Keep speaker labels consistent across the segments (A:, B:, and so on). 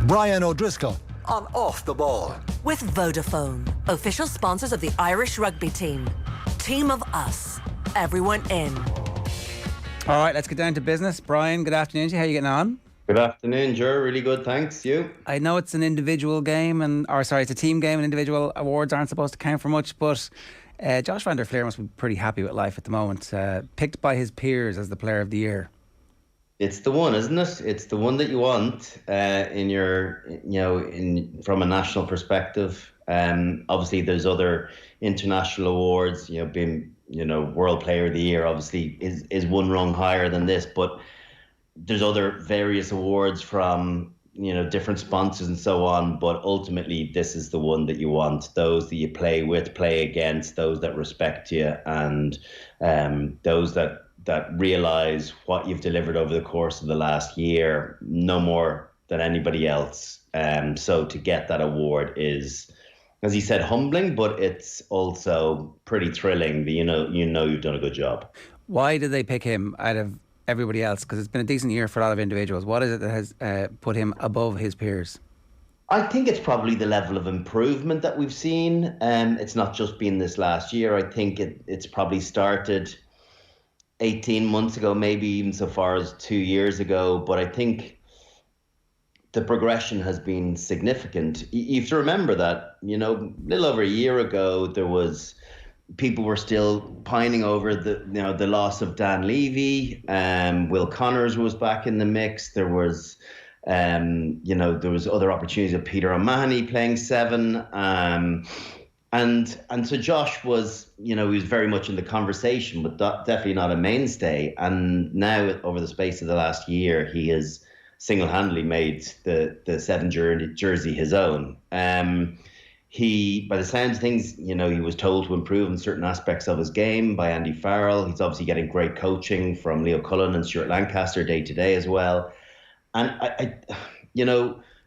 A: Brian O'Driscoll
B: on Off the Ball.
C: With Vodafone, official sponsors of the Irish rugby team. Team of us. Everyone in.
D: All right, let's get down to business. Brian, good afternoon to you. How are you getting on?
E: Good afternoon, Ger. Really good, thanks. You?
D: I know it's an individual game, it's a team game, and individual awards aren't supposed to count for much, but Josh van der Fleer must be pretty happy with life at the moment. Picked by his peers as the Player of the Year.
E: It's the one, isn't it? It's the one that you want from a national perspective. Obviously, there's other international awards. Being World Player of the Year obviously is one rung higher than this, but there's other various awards from different sponsors and so on. But ultimately, this is the one that you want. Those that you play with, play against, those that respect you, and those that realise what you've delivered over the course of the last year, no more than anybody else. So to get that award is, as he said, humbling, but it's also pretty thrilling. That you've done a good job. Why
D: did they pick him out of everybody else? Because it's been a decent year for a lot of individuals. What is it that has put him above his peers?
E: I think it's probably the level of improvement that we've seen. It's not just been this last year. I think it's probably started 18 months ago, maybe even so far as 2 years ago. But I think the progression has been significant. You have to remember that, a little over a year ago, people were still pining over the loss of Dan Levy. Will Connors was back in the mix. There was, there was other opportunities of Peter O'Mahony playing 7. And so Josh was, he was very much in the conversation, but definitely not a mainstay. And now, over the space of the last year, he has single-handedly made the 7 jersey his own. He, by the sounds of things, he was told to improve in certain aspects of his game by Andy Farrell. He's obviously getting great coaching from Leo Cullen and Stuart Lancaster day to day as well. And I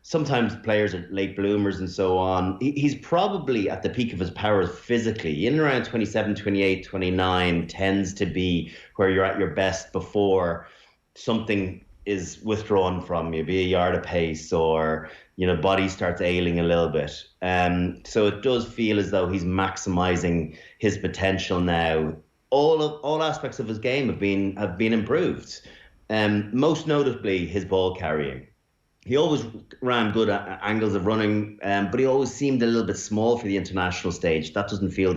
E: sometimes players are late bloomers and so on. He's probably at the peak of his powers physically. In and around 27, 28, 29 tends to be where you're at your best before something is withdrawn from you, be a yard of pace or, body starts ailing a little bit. So it does feel as though he's maximising his potential now. All aspects of his game have been improved. Most notably his ball carrying. He always ran good angles of running, but he always seemed a little bit small for the international stage. That doesn't feel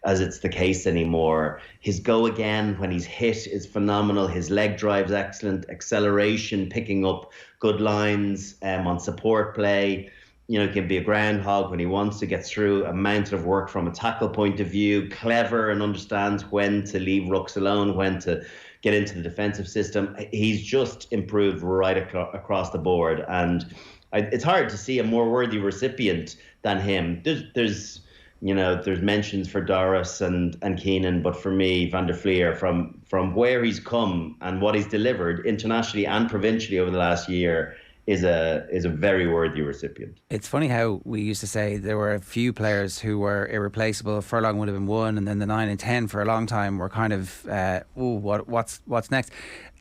E: as it's the case anymore. His go again when he's hit is phenomenal. His leg drive's excellent. Acceleration, picking up good lines on support play. He can be a groundhog when he wants to get through a mountain of work from a tackle point of view. Clever and understands when to leave rucks alone, when to get into the defensive system. He's just improved right across the board. And it's hard to see a more worthy recipient than him. There's mentions for Doris and Keenan, but for me, Van der Fleer, from where he's come and what he's delivered internationally and provincially over the last year, is a very worthy recipient.
D: It's funny how we used to say there were a few players who were irreplaceable. Furlong would have been one, and then the 9 and 10 for a long time were kind of, what's next?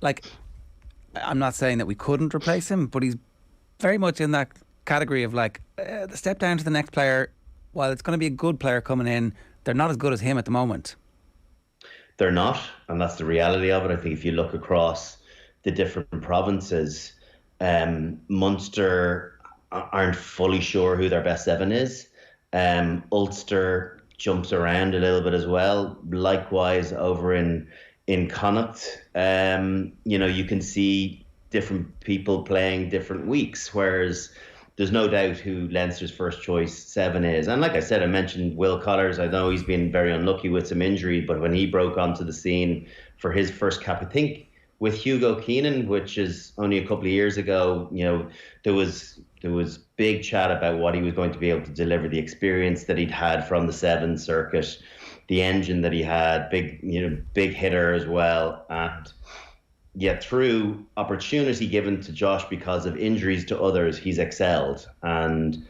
D: Like, I'm not saying that we couldn't replace him, but he's very much in that category of the step down to the next player. While it's going to be a good player coming in, they're not as good as him at the moment.
E: They're not, and that's the reality of it. I think if you look across the different provinces, Munster aren't fully sure who their best 7 is. Ulster jumps around a little bit as well. Likewise over in Connacht, you can see different people playing different weeks, whereas there's no doubt who Leinster's first choice 7 is. And like I said, I mentioned Will Connors. I know he's been very unlucky with some injury, but when he broke onto the scene for his first cap, I think with Hugo Keenan, which is only a couple of years ago, there was big chat about what he was going to be able to deliver, the experience that he'd had from the 7 circuit, the engine that he had, big hitter as well. And yet through opportunity given to Josh because of injuries to others, he's excelled. And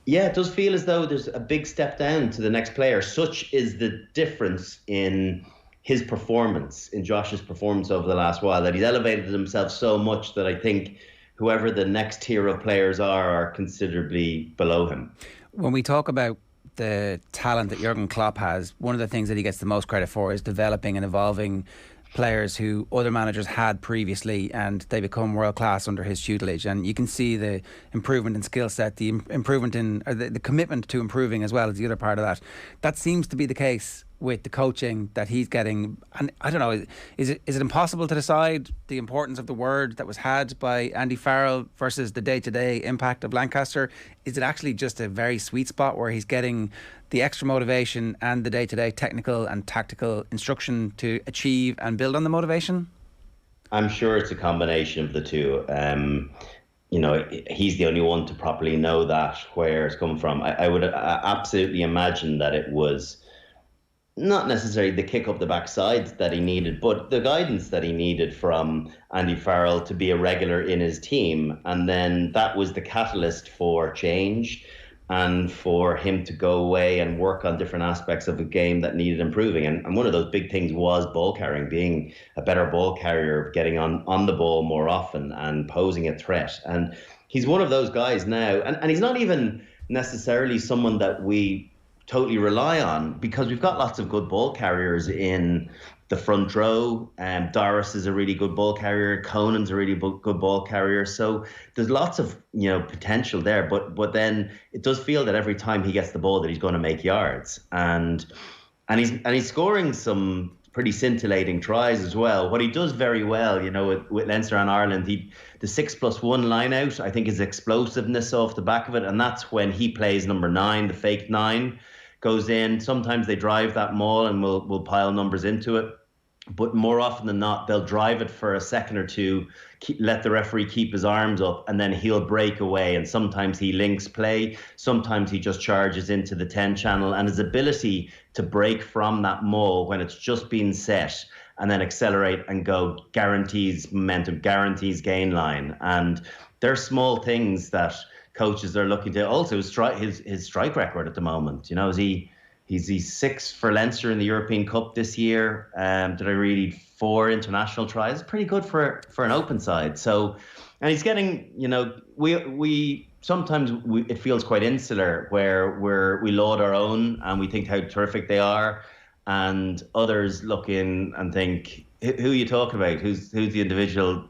E: it does feel as though there's a big step down to the next player. Such is the difference in his performance, in Josh's performance over the last while, that he's elevated himself so much that I think whoever the next tier of players are considerably below him.
D: When we talk about the talent that Jurgen Klopp has, one of the things that he gets the most credit for is developing and evolving players who other managers had previously, and they become world class under his tutelage. And you can see the improvement in skill set, the improvement in, or the commitment to improving as well as the other part of that. That seems to be the case with the coaching that he's getting. And I don't know, is it impossible to decide the importance of the word that was had by Andy Farrell versus the day-to-day impact of Lancaster? Is it actually just a very sweet spot where he's getting the extra motivation and the day-to-day technical and tactical instruction to achieve and build on the motivation?
E: I'm sure it's a combination of the two. He's the only one to properly know that, where it's come from. I would absolutely imagine that it was not necessarily the kick up the backside that he needed, but the guidance that he needed from Andy Farrell to be a regular in his team. And then that was the catalyst for change and for him to go away and work on different aspects of a game that needed improving. And one of those big things was ball carrying, being a better ball carrier, getting on the ball more often and posing a threat. And he's one of those guys now. And he's not even necessarily someone that we totally rely on, because we've got lots of good ball carriers in the front row. Doris is a really good ball carrier. Conan's a really good ball carrier. So there's lots of potential there. But then it does feel that every time he gets the ball that he's going to make yards, and he's scoring some pretty scintillating tries as well. What he does very well, with Leinster and Ireland, the 6+1 line out, I think, is explosiveness off the back of it, and that's when he plays number 9, the fake 9. Goes in. Sometimes they drive that maul and will pile numbers into it. But more often than not, they'll drive it for a second or two, let the referee keep his arms up, and then he'll break away. And sometimes he links play. Sometimes he just charges into the 10 channel. And his ability to break from that maul when it's just been set and then accelerate and go guarantees momentum, guarantees gain line. And they're small things that coaches are looking to. Also his strike record at the moment. He's 6 for Leinster in the European Cup this year. Did I read 4 international tries? Pretty good for an open side. So, and he's getting, we sometimes it feels quite insular, where we laud our own and we think how terrific they are, and others look in and think, who are you talking about? Who's the individual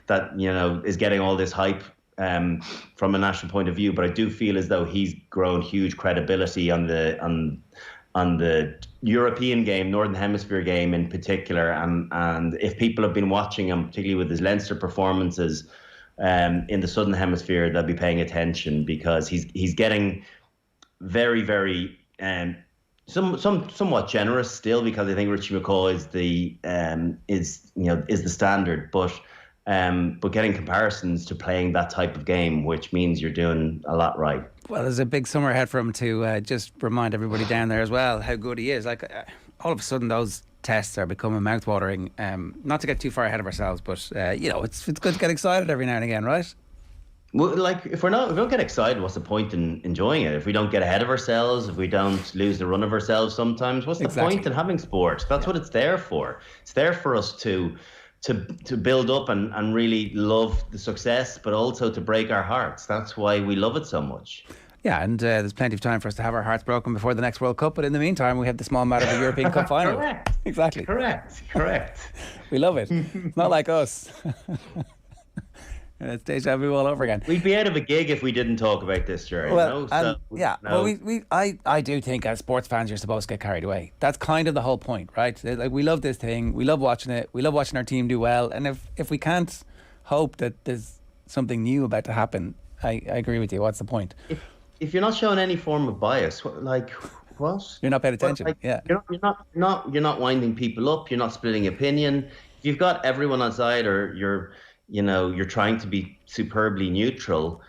E: that is getting all this hype from a national point of view? But I do feel as though he's grown huge credibility on the European game, Northern Hemisphere game in particular. And if people have been watching him, particularly with his Leinster performances in the Southern Hemisphere, they'll be paying attention, because he's getting very, very somewhat generous still, because I think Richie McCaw is the standard, but getting comparisons to playing that type of game, which means you're doing a lot right.
D: Well, there's a big summer ahead for him to just remind everybody down there as well how good he is. All of a sudden, those tests are becoming mouthwatering. Not to get too far ahead of ourselves, but it's good to get excited every now and again, right?
E: Well, if we don't get excited, what's the point in enjoying it? If we don't get ahead of ourselves, if we don't lose the run of ourselves sometimes, what's the point in having sport? That's what it's there for. It's there for us to build up and really love the success, but also to break our hearts. That's why we love it so much.
D: Yeah, and there's plenty of time for us to have our hearts broken before the next World Cup. But in the meantime, we have the small matter of the European Cup final.
E: Correct.
D: Exactly.
E: Correct.
D: We love it. It's not like us. It's deja vu all over again.
E: We'd be out of a gig if we didn't talk about this, Jerry.
D: Well, I do think as sports fans you're supposed to get carried away. That's kind of the whole point, right? Like, we love this thing, we love watching it, we love watching our team do well, and if we can't hope that there's something new about to happen, I agree with you. What's the point?
E: If you're not showing any form of bias, what?
D: You're not paying attention.
E: You're not winding people up. You're not splitting opinion. If you've got everyone on side, or you're trying to be superbly neutral,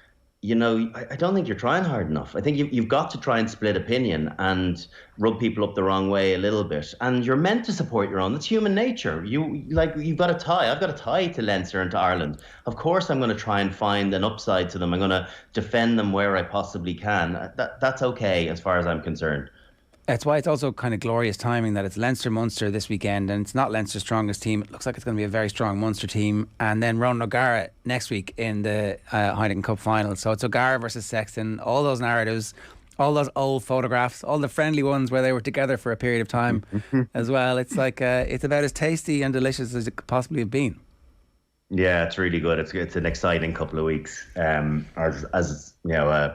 E: I don't think you're trying hard enough. I think you've got to try and split opinion and rub people up the wrong way a little bit. And you're meant to support your own. That's human nature. You've got a tie. I've got a tie to Leinster and to Ireland. Of course, I'm going to try and find an upside to them. I'm going to defend them where I possibly can. That's okay as far as I'm concerned.
D: That's why it's also kind of glorious timing that it's Leinster-Munster this weekend, and it's not Leinster's strongest team. It looks like it's going to be a very strong Munster team. And then Ronan O'Gara next week in the Heineken Cup final. So it's O'Gara versus Sexton, all those narratives, all those old photographs, all the friendly ones where they were together for a period of time as well. It's like it's about as tasty and delicious as it could possibly have been.
E: Yeah, it's really good. It's an exciting couple of weeks. As you know,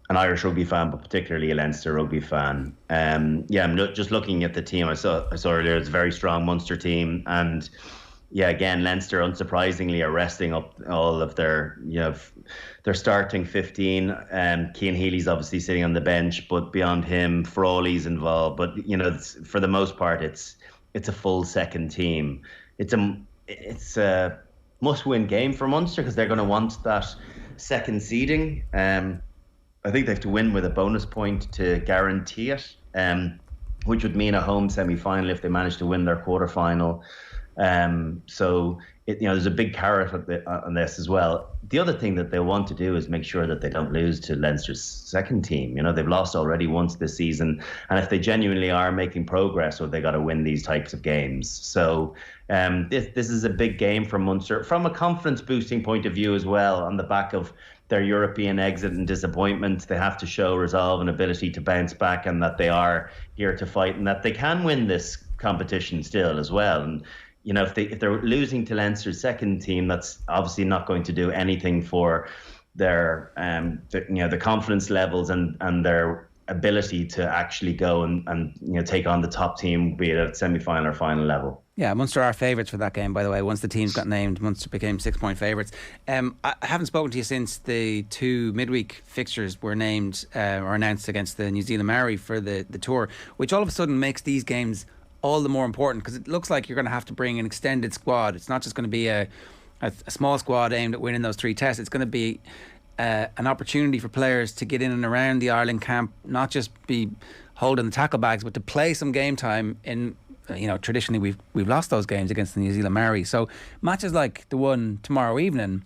E: an Irish rugby fan, but particularly a Leinster rugby fan. I'm just looking at the team. I saw earlier it's a very strong Munster team, and yeah, again, Leinster unsurprisingly are resting up all of their their starting 15. Cian Healy's obviously sitting on the bench, but beyond him, Frawley's involved. But for the most part, it's a full second team. It's a must-win game for Munster because they're going to want that second seeding. I think they have to win with a bonus point to guarantee it, which would mean a home semi-final if they manage to win their quarter-final. So there's a big carrot on this as well. The other thing that they want to do is make sure that they don't lose to Leinster's second team. They've lost already once this season, and if they genuinely are making progress, they got to win these types of games. So this is a big game for Munster from a confidence boosting point of view as well. On the back of their European exit and disappointment, they have to show resolve and ability to bounce back, and that they are here to fight, and that they can win this competition still as well. And if they're losing to Leinster's second team, that's obviously not going to do anything for their the confidence levels and their ability to actually go and take on the top team, be it at semi-final or final level.
D: Yeah, Munster are favourites for that game, by the way. Once the teams got named, Munster became 6-point favourites. I haven't spoken to you since the two midweek fixtures were named or announced against the New Zealand Maori for the tour, which all of a sudden makes these games all the more important because it looks like you're going to have to bring an extended squad. It's not just going to be a small squad aimed at winning those three tests. It's going to be an opportunity for players to get in and around the Ireland camp, not just be holding the tackle bags, but to play some game time in. Traditionally we've lost those games against the New Zealand Maori. So matches like the one tomorrow evening,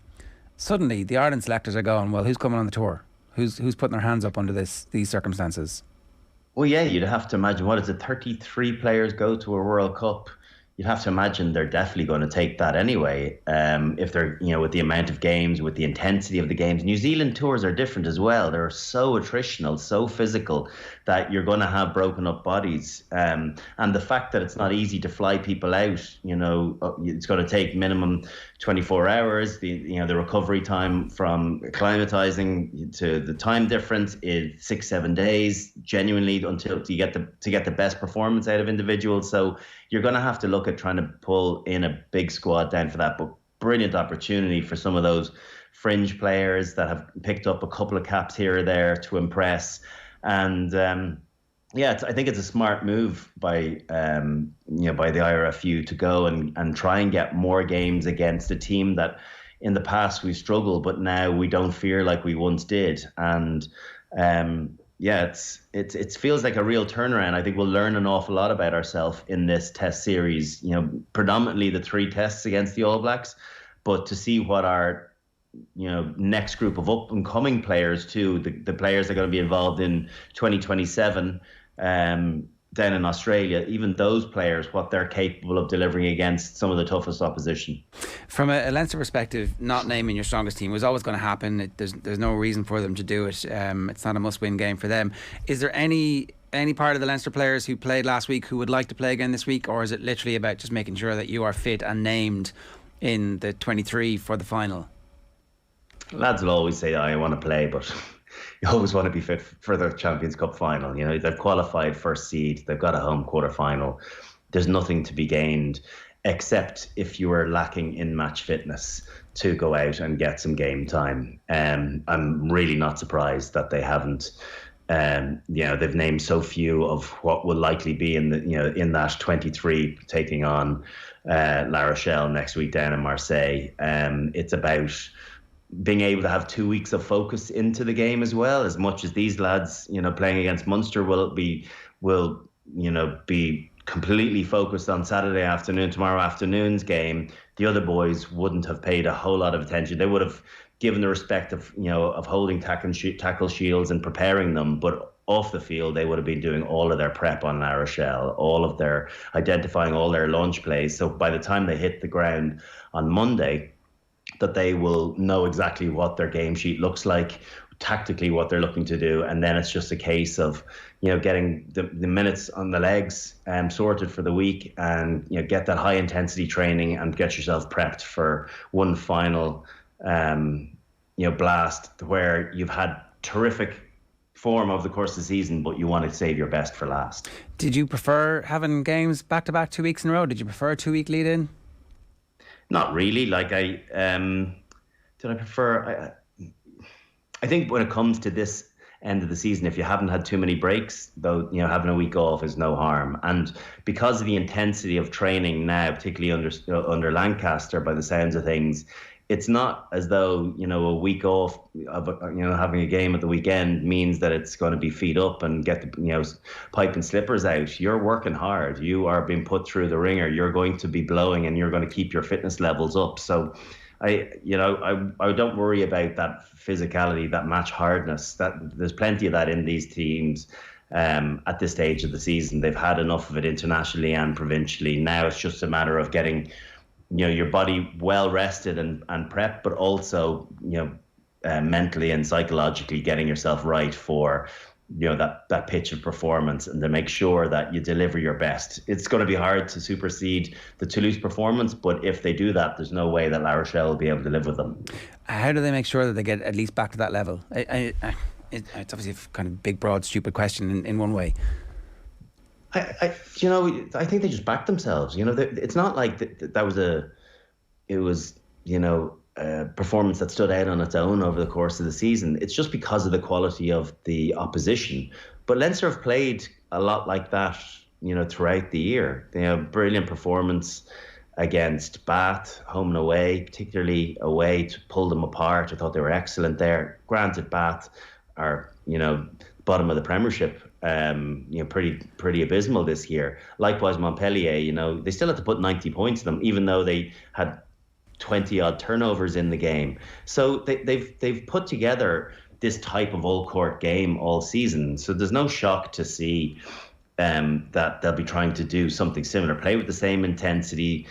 D: suddenly the Ireland selectors are going, well, who's coming on the tour? Who's putting their hands up under these circumstances?
E: Well, yeah, you'd have to imagine, 33 players go to a World Cup. You'd have to imagine they're definitely going to take that anyway. If they're, with the amount of games, with the intensity of the games. New Zealand tours are different as well. They're so attritional, so physical that you're going to have broken up bodies. And the fact that it's not easy to fly people out, it's going to take minimum 24 hours. The recovery time from acclimatizing to the time difference is 6-7 days, genuinely, until to get the best performance out of individuals. So you're going to have to look at trying to pull in a big squad down for that. But brilliant opportunity for some of those fringe players that have picked up a couple of caps here or there to impress. And I think it's a smart move by the IRFU to go and try and get more games against a team that in the past we struggled, but now we don't fear like we once did. And it feels like a real turnaround. I think we'll learn an awful lot about ourselves in this test series. Predominantly the three tests against the All Blacks, but to see what our next group of up and coming players too, the players that are going to be involved in 2027 down in Australia, even those players, what they're capable of delivering against some of the toughest opposition.
D: From a Leinster perspective, not naming your strongest team was always going to happen. There's no reason for them to do it. It's not a must-win game for them. Is there any part of the Leinster players who played last week who would like to play again this week, or is it literally about just making sure that you are fit and named in the 23 for the final?
E: Lads will always say, I want to play, but you always want to be fit for the Champions Cup final. They've qualified first seed. They've got a home quarter final. There's nothing to be gained except if you are lacking in match fitness to go out and get some game time. I'm really not surprised that they haven't. They've named so few of what will likely be in that 23 taking on La Rochelle next week down in Marseille. It's about being able to have 2 weeks of focus into the game as well. As much as these lads, playing against Munster will be completely focused on Saturday afternoon, tomorrow afternoon's game, the other boys wouldn't have paid a whole lot of attention. They would have given the respect of holding tackle shields and preparing them, but off the field, they would have been doing all of their prep on La Rochelle, identifying all their launch plays. So by the time they hit the ground on Monday, that they will know exactly what their game sheet looks like, tactically what they're looking to do, and then it's just a case of getting the minutes on the legs sorted for the week, and get that high intensity training and get yourself prepped for one final blast where you've had terrific form over the course of the season, but you want to save your best for last.
D: Did you prefer having games back to back 2 weeks in a row? Did you prefer a 2 week lead in?
E: Not really. Like I prefer. I think when it comes to this end of the season, if you haven't had too many breaks, though, having a week off is no harm. And because of the intensity of training now, particularly under Lancaster, by the sounds of things, it's not as though a week off of having a game at the weekend means that it's going to be feet up and get the pipe and slippers out. You're working hard. You are being put through the ringer. You're going to be blowing, and you're going to keep your fitness levels up. So I don't worry about that physicality, that match hardness. That there's plenty of that in these teams at this stage of the season. They've had enough of it internationally and provincially. Now it's just a matter of getting your body well rested and prepped, but also mentally and psychologically getting yourself right for that pitch of performance, and to make sure that you deliver your best. It's going to be hard to supersede the Toulouse performance, but if they do that, there's no way that La Rochelle will be able to live with them.
D: How do they make sure that they get at least back to that level? It's obviously a kind of big, broad, stupid question in one way.
E: I think they just back themselves. It's not like it was a performance that stood out on its own over the course of the season. It's just because of the quality of the opposition. But Leinster have played a lot like that, throughout the year. They have brilliant performance against Bath, home and away, particularly away, to pull them apart. I thought they were excellent there. Granted, Bath are, bottom of the Premiership, pretty abysmal this year. Likewise, Montpellier, they still had to put 90 points on them, even though they had 20-odd turnovers in the game. So they've put together this type of all-court game all season. So there's no shock to see that they'll be trying to do something similar, play with the same intensity,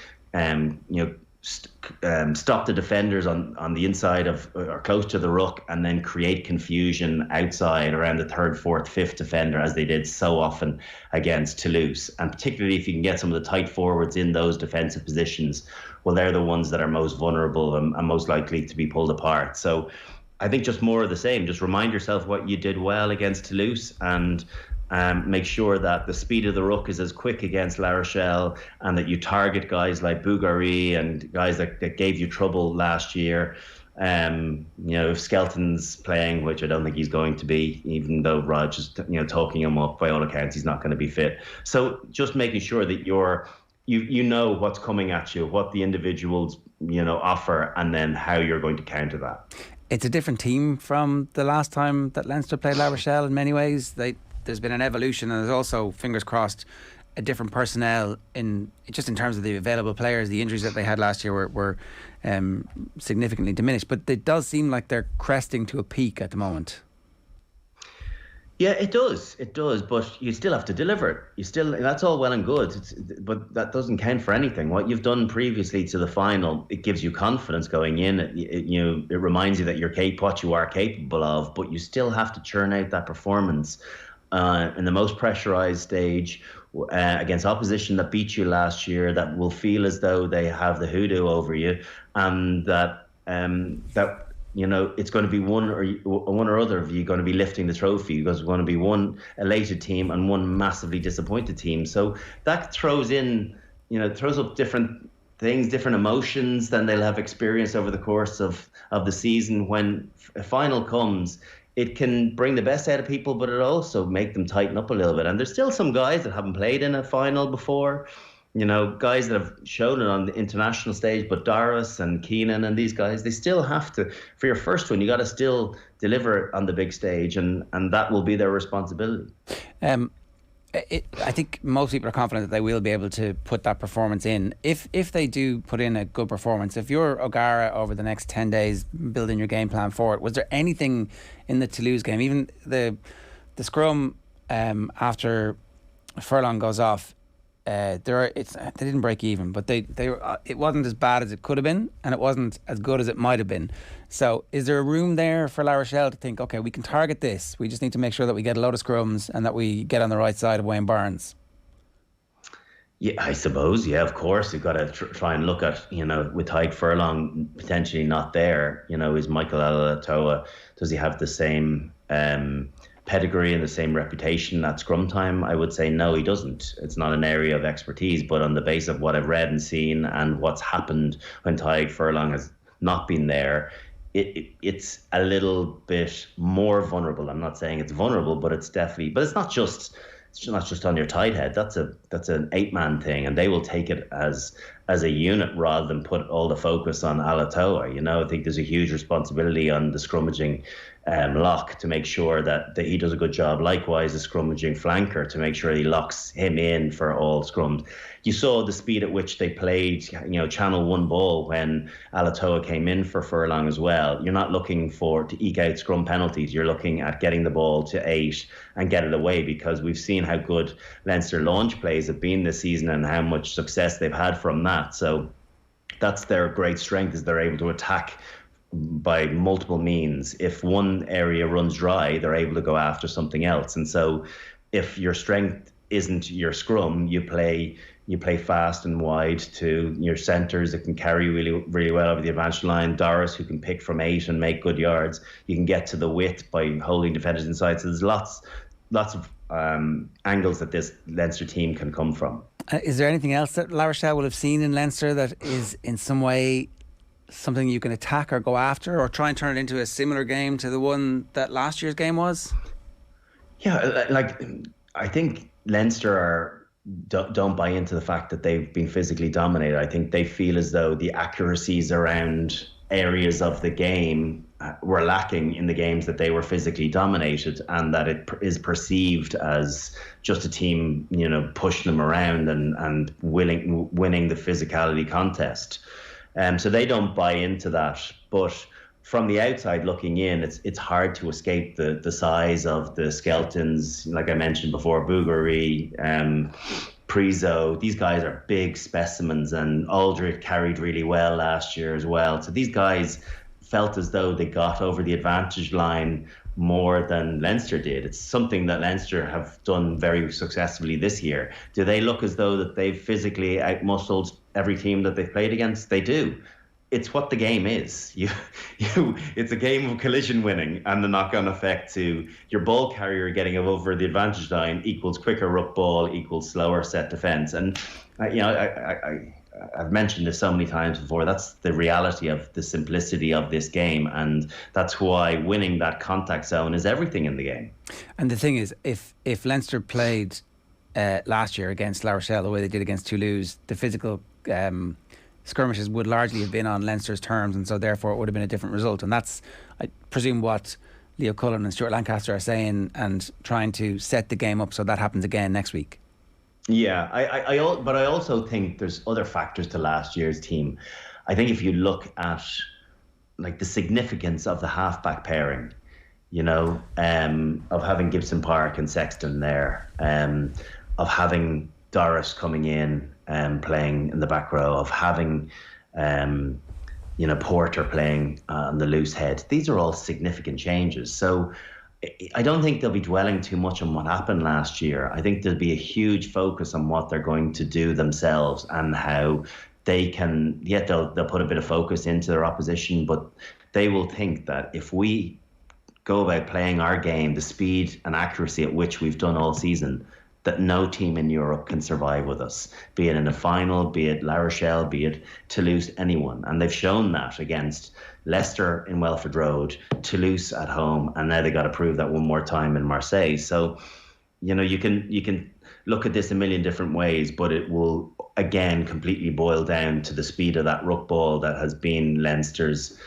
E: stop the defenders on the inside of or close to the ruck, and then create confusion outside around the third, fourth, fifth defender, as they did so often against Toulouse. And particularly if you can get some of the tight forwards in those defensive positions, well, they're the ones that are most vulnerable and most likely to be pulled apart. So I think just more of the same. Just remind yourself what you did well against Toulouse, and make sure that the speed of the ruck is as quick against La Rochelle, and that you target guys like Bougari and guys that gave you trouble last year. If Skelton's playing, which I don't think he's going to be, even though Rog is talking him up, by all accounts he's not going to be fit. So just making sure that you know what's coming at you, what the individuals offer, and then how you're going to counter that.
D: It's a different team from the last time that Leinster played La Rochelle in many ways. There's been an evolution, and there's also, fingers crossed, a different personnel in terms of the available players. The injuries that they had last year were significantly diminished, but it does seem like they're cresting to a peak at the moment.
E: Yeah, it does, but you still have to deliver it. That's all well and good, but that doesn't count for anything. What you've done previously to the final, it gives you confidence going in. It reminds you that you're what you are capable of, but you still have to churn out that performance in the most pressurized stage against opposition that beat you last year, that will feel as though they have the hoodoo over you, and that it's going to be one or other of you going to be lifting the trophy, because there's going to be one elated team and one massively disappointed team. So that throws up different things, different emotions than they'll have experienced over the course of the season. When a final comes, it can bring the best out of people, but it also make them tighten up a little bit. And there's still some guys that haven't played in a final before, guys that have shown it on the international stage, but Doris and Keenan and these guys, they still have to, for your first one, you got to still deliver it on the big stage, and that will be their responsibility.
D: I think most people are confident that they will be able to put that performance in. If they do put in a good performance, if you're O'Gara over the next 10 days building your game plan for it, was there anything in the Toulouse game, even the the scrum after Furlong goes off, they didn't break even, but they were, it wasn't as bad as it could have been, and it wasn't as good as it might have been. So is there a room there for La Rochelle to think, okay, we can target this, we just need to make sure that we get a load of scrums and that we get on the right side of Wayne Barnes?
E: Yeah, I suppose. Yeah, of course. You've got to try and look at, with Tadhg Furlong potentially not there, is Michael Alatoa, does he have the same pedigree and the same reputation at scrum time? I would say no, he doesn't. It's not an area of expertise, but on the basis of what I've read and seen and what's happened when Tadhg Furlong has not been there, it's a little bit more vulnerable. I'm not saying it's vulnerable, but it's definitely, but it's not just on your tight head. That's an 8-man thing, and they will take it as a unit rather than put all the focus on Alatoa. I think there's a huge responsibility on the scrummaging lock to make sure that he does a good job. Likewise, the scrummaging flanker to make sure he locks him in for all scrums. You saw the speed at which they played, channel one ball when Alatoa came in for Furlong as well. You're not looking to eke out scrum penalties. You're looking at getting the ball to 8 and get it away, because we've seen how good Leinster launch plays have been this season and how much success they've had from that. So that's their great strength, is they're able to attack by multiple means. If one area runs dry, they're able to go after something else. And so if your strength isn't your scrum, you play fast and wide to your centres that can carry really, really well over the advanced line. Doris, who can pick from 8 and make good yards. You can get to the width by holding defenders inside. So there's lots of angles that this Leinster team can come from.
D: Is there anything else that La Rochelle will have seen in Leinster that is in some way something you can attack or go after, or try and turn it into a similar game to the one that last year's game was?
E: Yeah, I think Leinster don't buy into the fact that they've been physically dominated. I think they feel as though the accuracies around areas of the game were lacking in the games that they were physically dominated, and that it is perceived as just a team, pushing them around and winning the physicality contest. So they don't buy into that. But from the outside looking in, it's hard to escape the size of the skeletons. Like I mentioned before, Bougaree, Prizo, these guys are big specimens, and Aldrich carried really well last year as well. So these guys felt as though they got over the advantage line more than Leinster did. It's something that Leinster have done very successfully this year. Do they look as though that they've physically outmuscled every team that they've played against? They do. It's what the game is. It's a game of collision winning, and the knock-on effect to your ball carrier getting over the advantage line equals quicker ruck ball equals slower set defence. And I've mentioned this so many times before. That's the reality of the simplicity of this game, and that's why winning that contact zone is everything in the game.
D: And the thing is, if Leinster played last year against La Rochelle the way they did against Toulouse, the physical skirmishes would largely have been on Leinster's terms, and so therefore it would have been a different result. And that's, I presume, what Leo Cullen and Stuart Lancaster are saying, and trying to set the game up so that happens again next week.
E: Yeah, but I also think there's other factors to last year's team. I think if you look at the significance of the halfback pairing, of having Gibson Park and Sexton there, of having Doris coming in and playing in the back row, of having Porter playing on the loose head. These are all significant changes. So I don't think they'll be dwelling too much on what happened last year. I think there'll be a huge focus on what they're going to do themselves and how they can, they'll put a bit of focus into their opposition, but they will think that if we go about playing our game, the speed and accuracy at which we've done all season, that no team in Europe can survive with us, be it in a final, be it La Rochelle, be it Toulouse, anyone. And they've shown that against Leicester in Welford Road, Toulouse at home, and now they got to prove that one more time in Marseille. So, you can look at this a million different ways, but it will again completely boil down to the speed of that ruck ball that has been Leinster's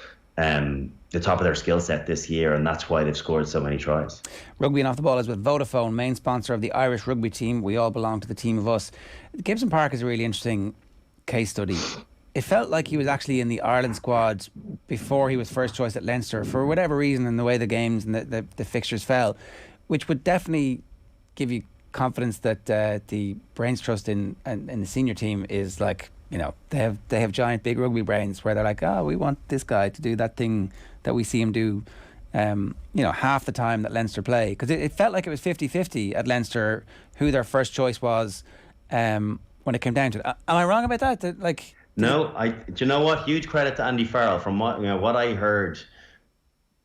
E: the top of their skill set this year, and that's why they've scored so many tries.
D: Rugby and Off the Ball is with Vodafone, main sponsor of the Irish rugby team. We all belong to the team of us. Gibson Park is a really interesting case study. It felt like he was actually in the Ireland squad before he was first choice at Leinster for whatever reason, and the way the games and the fixtures fell. which would definitely give you confidence that the brains trust in the senior team is like, you know, they have giant big rugby brains where they're like, oh, we want this guy to do that thing that we see him do, you know, half the time that Leinster play, because it felt like it was 50-50 at Leinster who their first choice was when it came down to it. Am I wrong about that? Like,
E: no, do you know what? Huge credit to Andy Farrell. From what I heard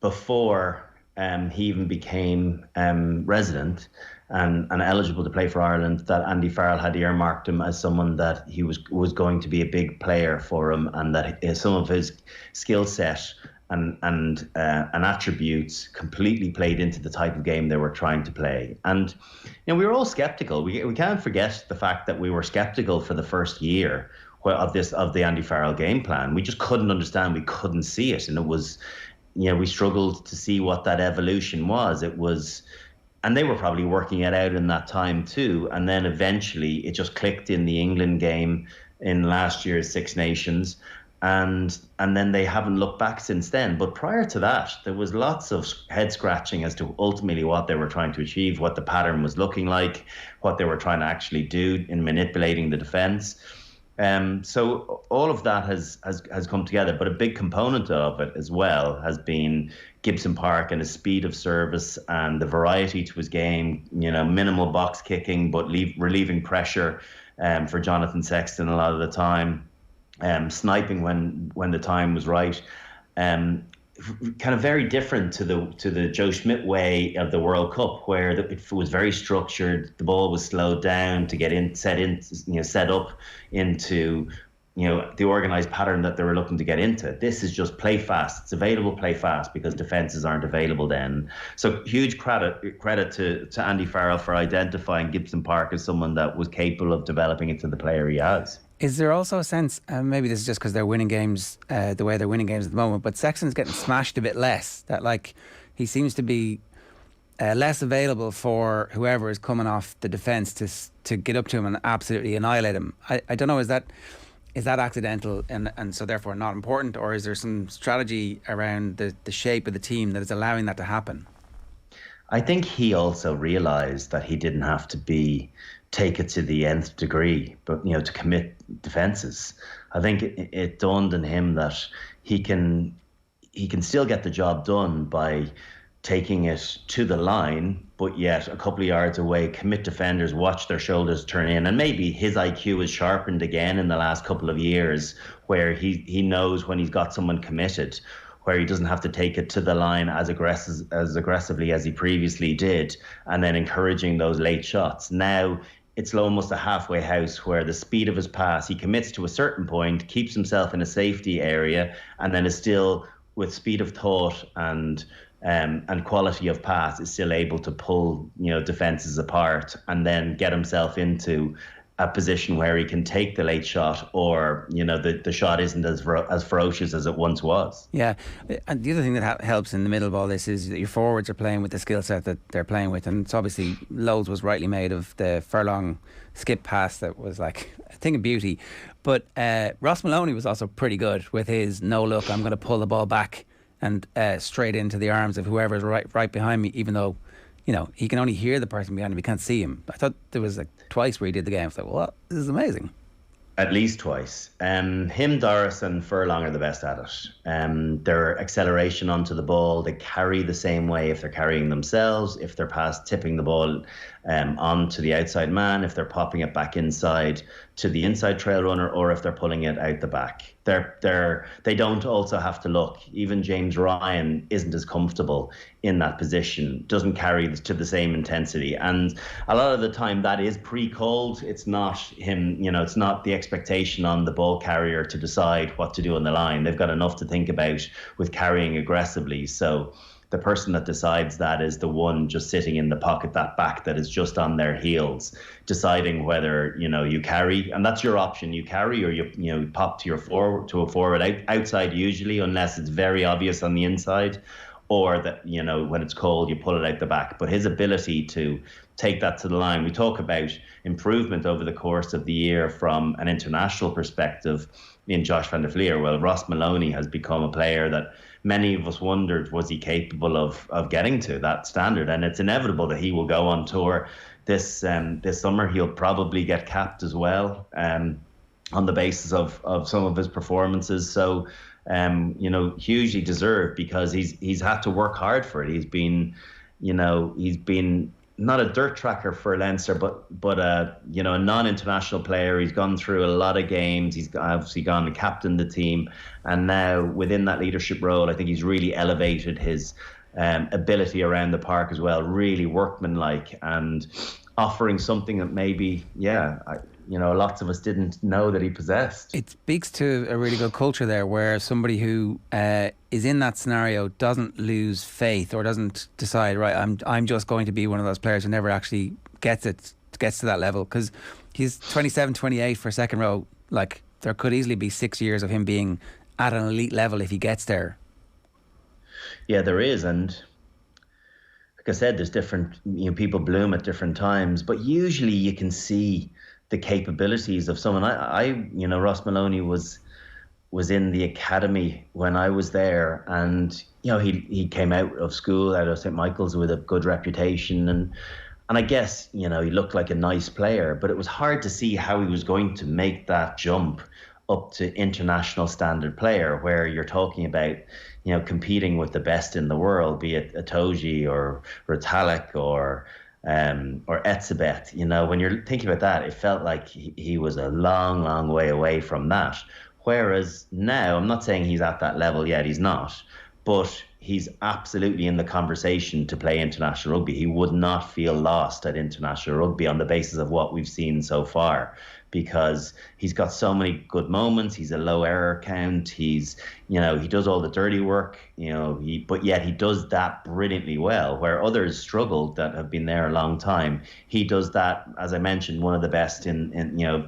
E: before he even became resident and eligible to play for Ireland, that Andy Farrell had earmarked him as someone that he was going to be a big player for him, and that some of his skill set and attributes completely played into the type of game they were trying to play. And you know, we were all skeptical. We can't forget the fact that we were skeptical for the first year of the Andy Farrell game plan. We just couldn't understand. We couldn't see it, and it was, you know, we struggled to see what that evolution was. It was. And they were probably working it out in that time too. And then eventually it just clicked in the England game in last year's Six Nations. And then they haven't looked back since then. But prior to that, there was lots of head scratching as to ultimately what they were trying to achieve, what the pattern was looking like, what they were trying to actually do in manipulating the defence. So all of that has come together, but a big component of it as well has been Gibson Park and his speed of service and the variety to his game. You know, minimal box kicking, but relieving pressure for Jonathan Sexton a lot of the time, sniping when the time was right. Kind of very different to the Joe Schmidt way of the World Cup, where it was very structured. The ball was slowed down to get set up into, you know, the organised pattern that they were looking to get into. This is just play fast. It's available, play fast, because defences aren't available then. So huge credit to Andy Farrell for identifying Gibson Park as someone that was capable of developing into the player he has.
D: Is there also a sense, maybe this is just because they're winning games the way they're winning games at the moment, but Sexton's getting smashed a bit less, that like he seems to be less available for whoever is coming off the defence to get up to him and absolutely annihilate him. I don't know, is that accidental and so therefore not important, or is there some strategy around the shape of the team that is allowing that to happen?
E: I think he also realised that he didn't have to take it to the nth degree, but, you know, to commit defences. I think it dawned on him that he can still get the job done by taking it to the line, but yet a couple of yards away, commit defenders, watch their shoulders turn in. And maybe his IQ has sharpened again in the last couple of years, where he knows when he's got someone committed, where he doesn't have to take it to the line as aggressively as he previously did, and then encouraging those late shots. Now it's almost a halfway house, where the speed of his pass, he commits to a certain point, keeps himself in a safety area, and then is still, with speed of thought and quality of pass, is still able to pull, you know, defences apart and then get himself into a position where he can take the late shot, or, you know, the shot isn't as ferocious as it once was.
D: Yeah, and the other thing that helps in the middle of all this is that your forwards are playing with the skill set that they're playing with, and it's obviously loads was rightly made of the furlong skip pass that was like a thing of beauty, but Ross Maloney was also pretty good with his no look, I'm going to pull the ball back and straight into the arms of whoever's right behind me, even though, you know, he can only hear the person behind him, he can't see him. I thought there was like twice where he did the game. I was like, well, this is amazing.
E: At least twice. Him, Doris and Furlong are the best at it. Their acceleration onto the ball, they carry the same way if they're carrying themselves, if they're past tipping the ball onto the outside man, if they're popping it back inside to the inside trail runner, or if they're pulling it out the back. They don't also have to look. Even James Ryan isn't as comfortable in that position, doesn't carry to the same intensity. And a lot of the time that is pre-called. It's not him, you know, it's not the expectation on the ball carrier to decide what to do on the line. They've got enough to think about with carrying aggressively. So the person that decides that is the one just sitting in the pocket, that back that is just on their heels, deciding whether, you know, you carry, and that's your option. You carry, or you pop to a forward outside usually, unless it's very obvious on the inside, or that, you know, when it's cold, you pull it out the back. But his ability to take that to the line, we talk about improvement over the course of the year from an international perspective in Josh van der Flier. Well, Ross Maloney has become a player that many of us wondered, was he capable of getting to that standard? And it's inevitable that he will go on tour this summer. He'll probably get capped as well, on the basis of some of his performances. So, hugely deserved, because he's had to work hard for it. He's been not a dirt tracker for Leinster, but a non-international player. He's gone through a lot of games. He's obviously gone and captained the team, and now within that leadership role, I think he's really elevated his ability around the park as well. Really workmanlike and offering something that maybe, lots of us didn't know that he possessed.
D: It speaks to a really good culture there, where somebody who is in that scenario doesn't lose faith, or doesn't decide, right, I'm just going to be one of those players who never actually gets to that level. Because he's 27, 28 for second row. Like, there could easily be 6 years of him being at an elite level if he gets there.
E: Yeah, there is. And like I said, there's different, people bloom at different times, but usually you can see the capabilities of someone. Ross Maloney was in the academy when I was there, and he came out of school out of St. Michael's with a good reputation, and I guess he looked like a nice player, but it was hard to see how he was going to make that jump up to international standard player, where you're talking about competing with the best in the world, be it Itoje or Retallick or Etzebeth. When you're thinking about that, it felt like he was a long, long way away from that. Whereas now, I'm not saying he's at that level yet, he's not, but he's absolutely in the conversation to play international rugby. He would not feel lost at international rugby on the basis of what we've seen so far, because he's got so many good moments. He's a low error count. He does all the dirty work, but yet he does that brilliantly well, where others struggled that have been there a long time. He does that, as I mentioned, one of the best in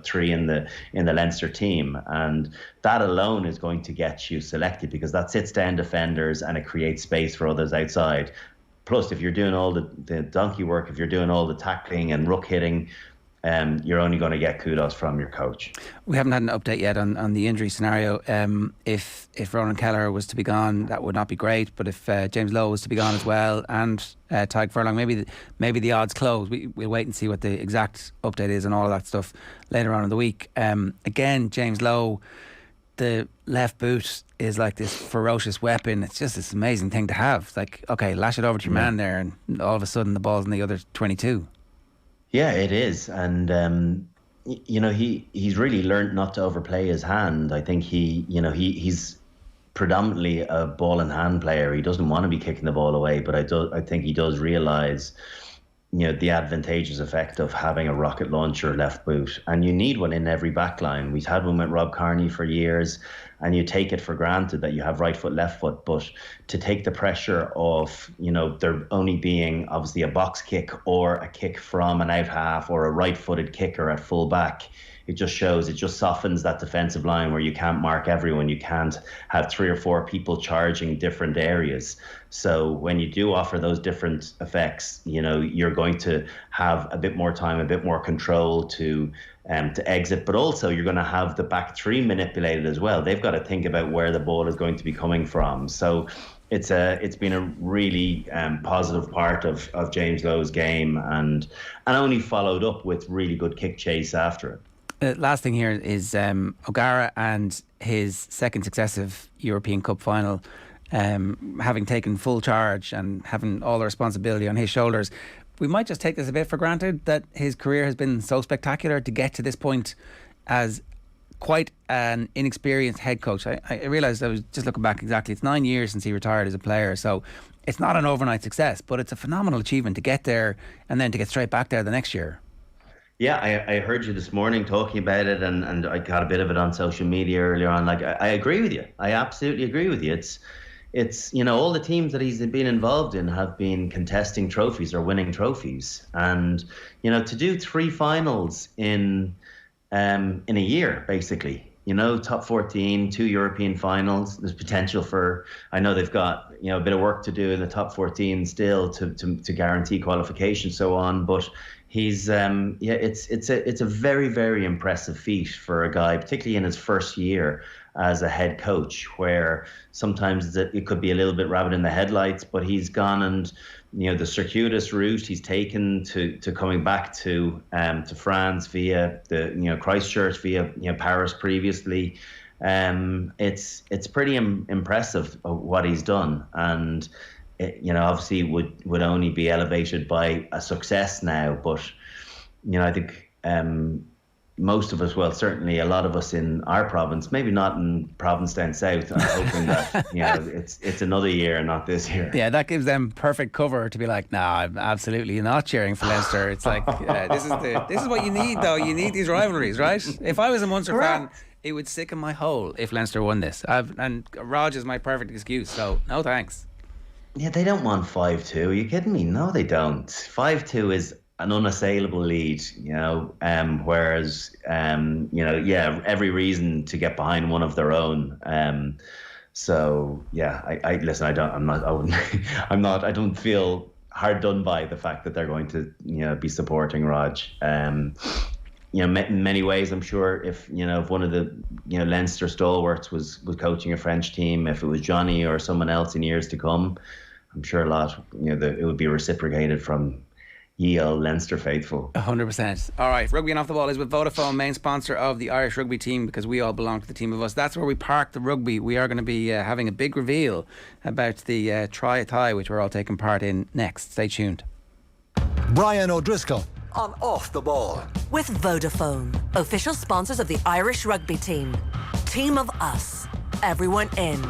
E: 3 in the Leinster team. And that alone is going to get you selected, because that sits down defenders and it creates space for others outside. Plus, if you're doing all the donkey work, if you're doing all the tackling and ruck hitting, you're only going to get kudos from your coach.
D: We haven't had an update yet on the injury scenario. If Ronan Kelleher was to be gone, that would not be great. But if James Lowe was to be gone as well, and Tadhg Furlong, maybe the odds close. We'll wait and see what the exact update is and all of that stuff later on in the week. Again, James Lowe, the left boot is like this ferocious weapon. It's just this amazing thing to have. It's like, okay, lash it over to your man there, and all of a sudden the ball's in the other 22.
E: Yeah, it is. And, he's really learned not to overplay his hand. I think he's predominantly a ball in hand player. He doesn't want to be kicking the ball away, but I think he does realise, the advantageous effect of having a rocket launcher left boot. And you need one in every back line. We've had one with Rob Kearney for years, and you take it for granted that you have right foot, left foot. But to take the pressure off, there only being obviously a box kick or a kick from an out half or a right footed kicker at full back, it just softens that defensive line where you can't mark everyone. You can't have 3 or 4 people charging different areas. So when you do offer those different effects, you're going to have a bit more time, a bit more control to exit, but also you're going to have the back 3 manipulated as well. They've got to think about where the ball is going to be coming from. So it's been a really positive part of James Lowe's game, and only followed up with really good kick chase after it.
D: Last thing here is O'Gara and his second successive European Cup final, having taken full charge and having all the responsibility on his shoulders. We might just take this a bit for granted that his career has been so spectacular to get to this point as quite an inexperienced head coach. I realised, I was just looking back exactly, it's 9 years since he retired as a player, so it's not an overnight success, but it's a phenomenal achievement to get there and then to get straight back there the next year.
E: Yeah, I heard you this morning talking about it, and I got a bit of it on social media earlier on. Like, I agree with you. I absolutely agree with you. It's all the teams that he's been involved in have been contesting trophies or winning trophies, and to do 3 finals in a year, basically. Top 14, 2 European finals. There's potential for, I know they've got a bit of work to do in the top 14 still to guarantee qualification, so on, but. He's it's a very, very impressive feat for a guy, particularly in his first year as a head coach, where sometimes it could be a little bit rabbit in the headlights, but he's gone and, the circuitous route he's taken to coming back to France via the Christchurch, via Paris previously. It's pretty impressive what he's done, and obviously would only be elevated by a success now. But I think most of us, well, certainly a lot of us in our province, maybe not in province down south, are hoping that it's another year, not this year.
D: Yeah, that gives them perfect cover to be like, nah, I'm absolutely not cheering for Leinster. It's like this is what you need, though. You need these rivalries, right? If I was a Munster fan, it would sicken my hole if Leinster won this. And Rog is my perfect excuse, so no thanks.
E: Yeah, they don't want 5-2. Are you kidding me? No, they don't. 5-2 is an unassailable lead, whereas, every reason to get behind one of their own. So yeah, I listen. I don't feel hard done by the fact that they're going to, be supporting Rog. In many ways, I'm sure if one of the Leinster stalwarts was coaching a French team, if it was Johnny or someone else in years to come, I'm sure a lot it would be reciprocated from ye old Leinster faithful.
D: 100%. All right, Rugby and Off the Ball is with Vodafone, main sponsor of the Irish Rugby team, because we all belong to the team of us. That's where we park the rugby. We are going to be having a big reveal about the try-a-tie, which we're all taking part in next. Stay tuned.
A: Brian O'Driscoll on Off the Ball.
C: With Vodafone, official sponsors of the Irish Rugby team. Team of us. Everyone in.